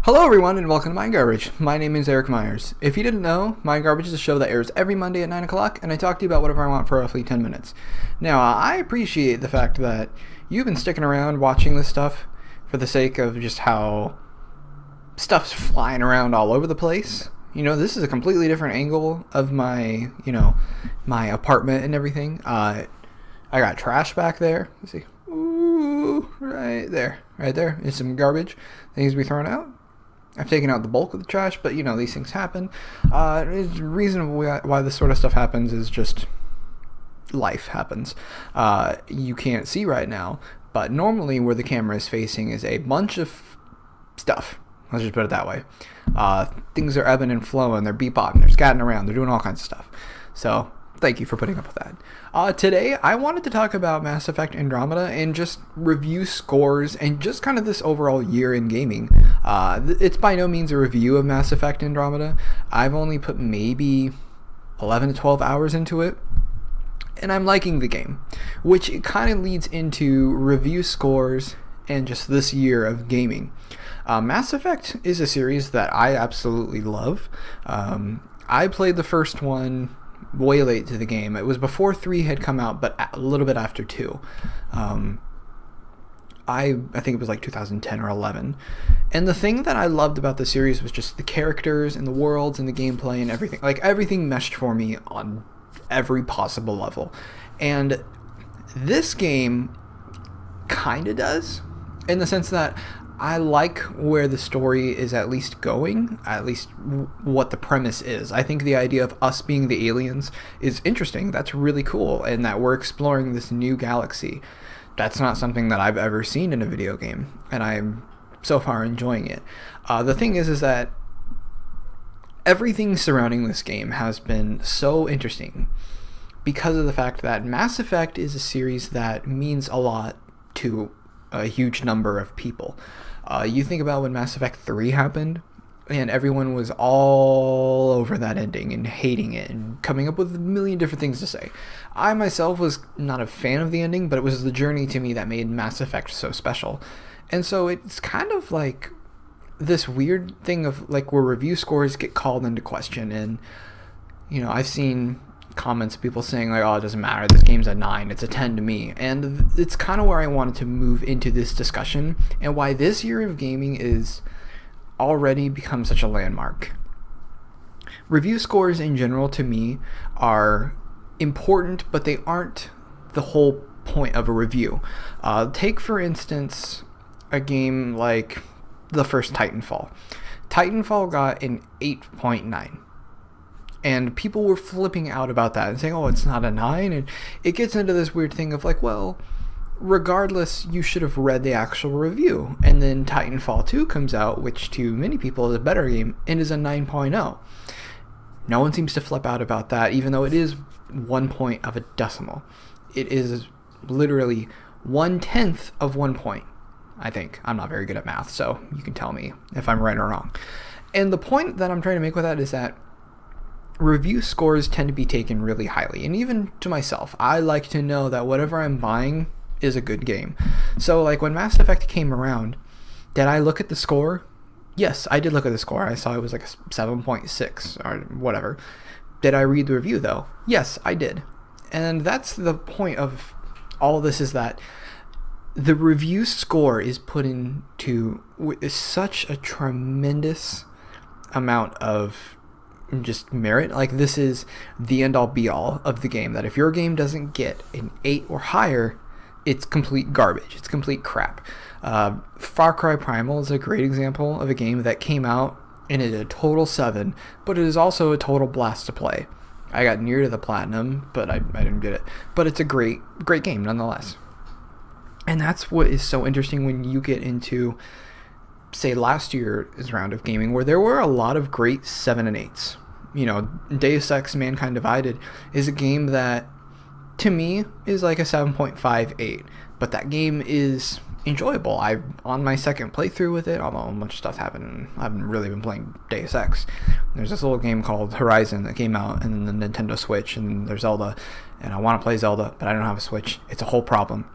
Hello, everyone, and welcome to Mind Garbage. My name is Eric Myers. If you didn't know, Mind Garbage is a show that airs every Monday at 9 o'clock, and I talk to you about whatever I want for roughly 10 minutes. Now, I appreciate the fact that you've been sticking around watching this stuff for the sake of just how stuff's flying around all over the place. You know, this is a completely different angle of my apartment and everything. I got trash back there. Let's see. Ooh, right there. Right there is some garbage that needs to be thrown out. I've taken out the bulk of the trash, but, these things happen. It's reasonable why this sort of stuff happens is just life happens. You can't see right now, but normally where the camera is facing is a bunch of stuff. Let's just put it that way. Things are ebbing and flowing. They're bebopping. They're scatting around. They're doing all kinds of stuff. So thank you for putting up with that. Today, I wanted to talk about Mass Effect Andromeda and just review scores and just kind of this overall year in gaming. It's by no means a review of Mass Effect Andromeda. I've only put maybe 11 to 12 hours into it, and I'm liking the game, which it kind of leads into review scores and just this year of gaming. Mass Effect is a series that I absolutely love. I played the first one way late to the game. It was before 3 had come out, but a little bit after 2. I think it was like 2010 or 11. And the thing that I loved about the series was just the characters and the worlds and the gameplay and everything. Like, everything meshed for me on every possible level. And this game kind of does, in the sense that I like where the story is at least going, at least what the premise is. I think the idea of us being the aliens is interesting. That's really cool, and that we're exploring this new galaxy. That's not something that I've ever seen in a video game, and I'm so far enjoying it. The thing is that everything surrounding this game has been so interesting because of the fact that Mass Effect is a series that means a lot to a huge number of people. You think about when Mass Effect 3 happened, and everyone was all over that ending and hating it and coming up with a million different things to say. I myself was not a fan of the ending, but it was the journey to me that made Mass Effect so special. And so it's kind of like this weird thing of like where review scores get called into question, and I've seen comments of people saying like, oh, it doesn't matter, this game's a 9, it's a 10 to me. And it's kind of where I wanted to move into this discussion and why this year of gaming is already become such a landmark. Review scores in general to me are important, but they aren't the whole point of a review. Take for instance a game like the first Titanfall. Titanfall got an 8.9. And people were flipping out about that and saying, oh, it's not a 9. And it gets into this weird thing of like, well, regardless, you should have read the actual review. And then Titanfall 2 comes out, which to many people is a better game, and is a 9.0. No one seems to flip out about that, even though it is 1 point of a decimal. It is literally 1/10 of 1 point, I think. I'm not very good at math, so you can tell me if I'm right or wrong. And the point that I'm trying to make with that is that review scores tend to be taken really highly, and even to myself, I like to know that whatever I'm buying is a good game. So like when Mass Effect came around, did I look at the score? Yes, I did look at the score. I saw it was like a 7.6 or whatever. Did I read the review though? Yes, I did. And that's the point of all of this, is that the review score is put into such a tremendous amount of just merit. Like, this is the end all be all of the game, that if your game doesn't get an 8 or higher, it's complete garbage, it's complete crap. Far Cry Primal is a great example of a game that came out and is a total 7, but it is also a total blast to play. I got near to the platinum, but I didn't get it. But it's a great game nonetheless. And that's what is so interesting when you get into, say, last year's round of gaming, where there were a lot of great 7 and 8s. Deus Ex Mankind Divided is a game that, to me, is like a 7.58, but that game is enjoyable. On my second playthrough with it, although a bunch of stuff happened, I haven't really been playing Deus Ex. There's this little game called Horizon that came out in the Nintendo Switch, and there's Zelda, and I want to play Zelda, but I don't have a Switch. It's a whole problem.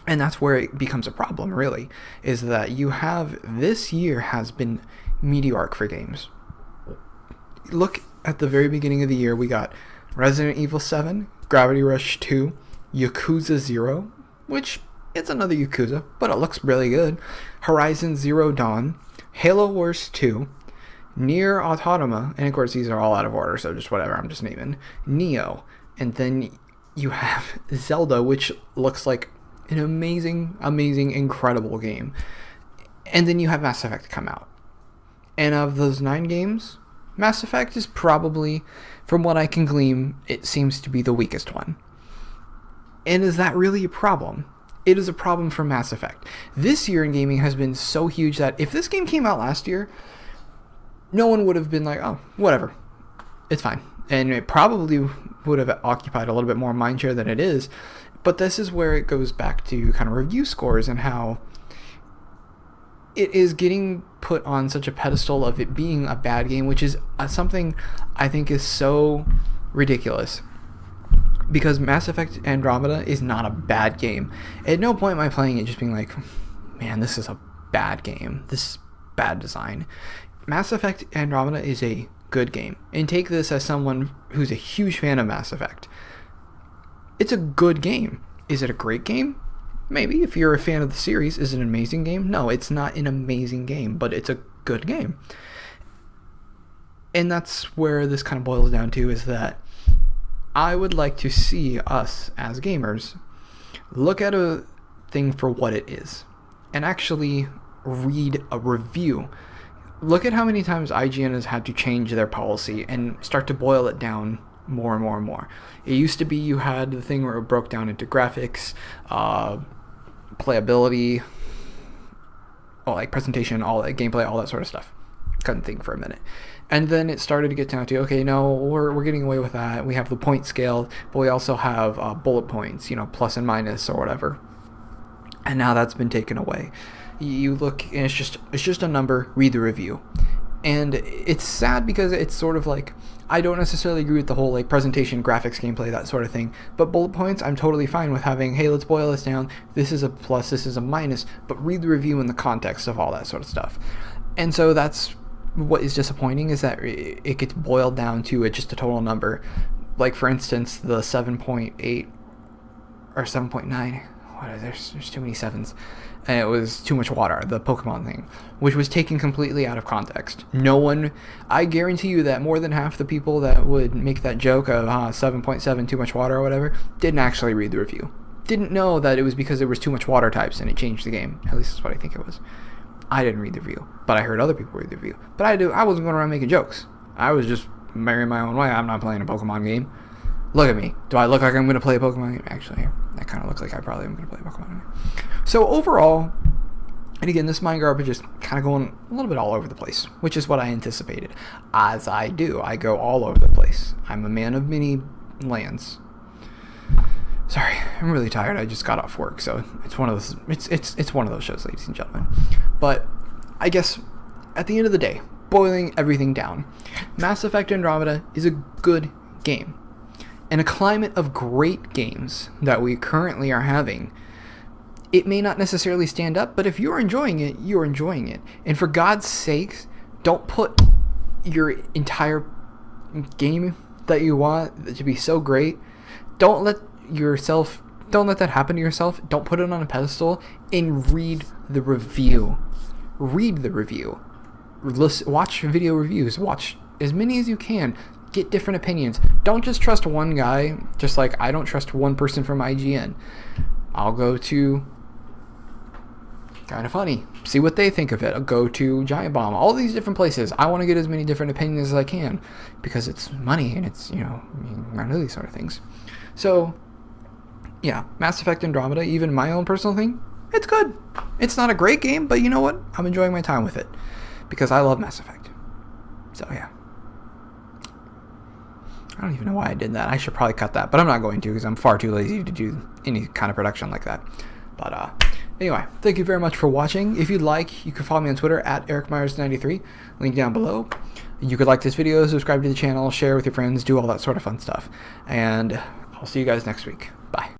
And that's where it becomes a problem, really, is that you have, this year has been meteoric for games. Look at the very beginning of the year, we got Resident Evil 7, Gravity Rush 2, Yakuza 0, which it's another Yakuza, but it looks really good, Horizon Zero Dawn, Halo Wars 2, Nier Automata, and of course these are all out of order, so just whatever, I'm just naming, Neo, and then you have Zelda, which looks like an amazing, incredible game. And then you have Mass Effect come out. And of those 9 games, Mass Effect is probably, from what I can glean, it seems to be the weakest one. And is that really a problem? It is a problem for Mass Effect. This year in gaming has been so huge that if this game came out last year, no one would have been like, oh, whatever, it's fine. And it probably would have occupied a little bit more mindshare than it is. But this is where it goes back to kind of review scores and how it is getting put on such a pedestal of it being a bad game, which is something I think is so ridiculous. Because Mass Effect Andromeda is not a bad game. At no point am I playing it just being like, man, this is a bad game. This is bad design. Mass Effect Andromeda is a good game. And take this as someone who's a huge fan of Mass Effect. It's a good game. Is it a great game? Maybe. If you're a fan of the series, is it an amazing game? No, it's not an amazing game, but it's a good game. And that's where this kind of boils down to, is that I would like to see us as gamers look at a thing for what it is and actually read a review. Look at how many times IGN has had to change their policy and start to boil it down more and more and more. It used to be you had the thing where it broke down into graphics, playability, like presentation, all that gameplay, all that sort of stuff. Couldn't think for a minute. And then it started to get down to, okay, no, we're getting away with that. We have the point scale, but we also have bullet points, plus and minus or whatever. And now that's been taken away. You look, and it's just a number. Read the review. And it's sad because it's sort of like, I don't necessarily agree with the whole like presentation, graphics, gameplay, that sort of thing. But bullet points, I'm totally fine with having, hey, let's boil this down. This is a plus, this is a minus. But read the review in the context of all that sort of stuff. And so that's what is disappointing, is that it gets boiled down to just a total number. Like, for instance, the 7.8 or 7.9. There's too many sevens. And it was too much water, the Pokemon thing, which was taken completely out of context. No one, I guarantee you that more than half the people that would make that joke of 7.7 too much water or whatever, didn't actually read the review. Didn't know that it was because there was too much water types and it changed the game. At least that's what I think it was. I didn't read the review, but I heard other people read the review. But I wasn't going around making jokes. I was just marrying my own way. I'm not playing a Pokemon game. Look at me. Do I look like I'm going to play a Pokemon game? Actually, I kind of look like I probably am going to play a Pokemon game. So overall, and again, this mind garbage is kind of going a little bit all over the place, which is what I anticipated. As I do. I go all over the place. I'm a man of many lands. Sorry, I'm really tired. I just got off work, so it's one of those. It's one of those shows, ladies and gentlemen. But I guess at the end of the day, boiling everything down, Mass Effect Andromeda is a good game. In a climate of great games that we currently are having, it may not necessarily stand up, but if you're enjoying it, you're enjoying it. And for God's sakes, don't put your entire game that you want to be so great. Don't let that happen to yourself. Don't put it on a pedestal and read the review. Read the review. Watch video reviews. Watch as many as you can. Get different opinions. Don't just trust one guy, just like I don't trust one person from IGN. I'll go to Kinda Funny, see what they think of it. I'll go to Giant Bomb, all these different places. I want to get as many different opinions as I can because it's money and it's, I know these sort of things. So, yeah, Mass Effect Andromeda, even my own personal thing, it's good. It's not a great game, but you know what? I'm enjoying my time with it because I love Mass Effect. So, yeah. I don't even know why I did that. I should probably cut that, but I'm not going to because I'm far too lazy to do any kind of production like that. But anyway, thank you very much for watching. If you'd like, you can follow me on Twitter at EricMyers93, link down below. You could like this video, subscribe to the channel, share with your friends, do all that sort of fun stuff. And I'll see you guys next week. Bye.